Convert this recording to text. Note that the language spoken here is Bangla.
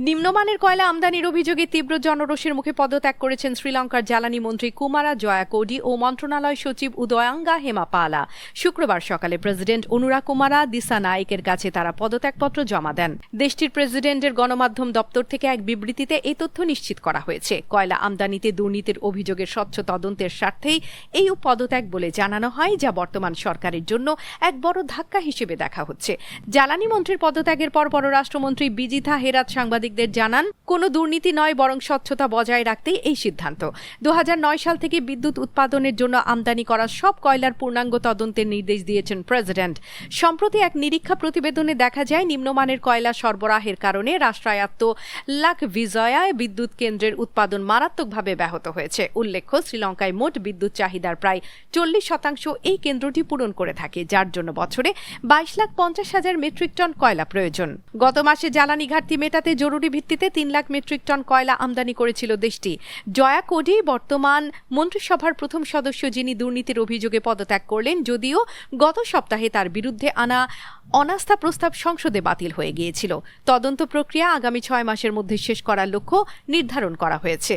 নিম্নমানের কয়লা আমদানির অভিযোগে তীব্র জনরোষের মুখে পদত্যাগ করেছেন শ্রীলঙ্কার জ্বালানি মন্ত্রী কুমারা জয়াকোডি ও মন্ত্রণালয় সচিব উদয়াঙ্গা হেমাপালা। শুক্রবার সকালে প্রেসিডেন্ট অনুরা কুমারা দিসানায়েকের কাছে তারা পদত্যাগপত্র জমা দেন। দেশটির প্রেসিডেন্টের গণমাধ্যম দপ্তর থেকে এক বিবৃতিতে এই তথ্য নিশ্চিত করা হয়েছে। কয়লা আমদানিতে দুর্নীতির অভিযোগের স্বচ্ছ তদন্তের স্বার্থেই এই পদত্যাগ বলে জানানো হয়, যা বর্তমান সরকারের জন্য এক বড় ধাক্কা হিসেবে দেখা হচ্ছে। জ্বালানি মন্ত্রীর পদত্যাগের পর পররাষ্ট্রমন্ত্রী বিজিথা হেরাত সাংবাদিকদের জানান, কোনো দুর্নীতি নয়, বরং স্বচ্ছতা বজায় রাখতেই এই সিদ্ধান্ত। 2009 সাল থেকে বিদ্যুৎ উৎপাদনের জন্য আমদানি করা সব কয়লার পূর্ণাঙ্গ তদন্তের নির্দেশ দিয়েছেন প্রেসিডেন্ট। সম্প্রতি এক নিরীক্ষা প্রতিবেদনে দেখা যায়, নিম্নমানের কয়লা সরবরাহের কারণে রাষ্ট্রায়ত্ত লাখ বিজয়ায় বিদ্যুৎ কেন্দ্রের উৎপাদন মারাত্মকভাবে ব্যাহত হয়েছে। উল্লেখ্য, শ্রীলঙ্কায় মোট বিদ্যুৎ চাহিদার প্রায় 40% এই কেন্দ্রটি পূরণ করে থাকে, যার জন্য বছরে 22,50,000 মেট্রিক টন কয়লা প্রয়োজন। গত মাসে জ্বালানি ঘাটতি মেটাতে জরুরি ভিত্তিতে 3 লাখ মেট্রিক টন কয়লা আমদানি করেছিল দেশটি। জয়াকোডি বর্তমান মন্ত্রিসভার প্রথম সদস্য, যিনি দুর্নীতির অভিযোগে পদত্যাগ করলেন, যদিও গত সপ্তাহে তার বিরুদ্ধে আনা অনাস্থা প্রস্তাব সংসদে বাতিল হয়ে গিয়েছিল। তদন্ত প্রক্রিয়া আগামী 6 মাসের মধ্যে শেষ করার লক্ষ্য নির্ধারণ করা হয়েছে।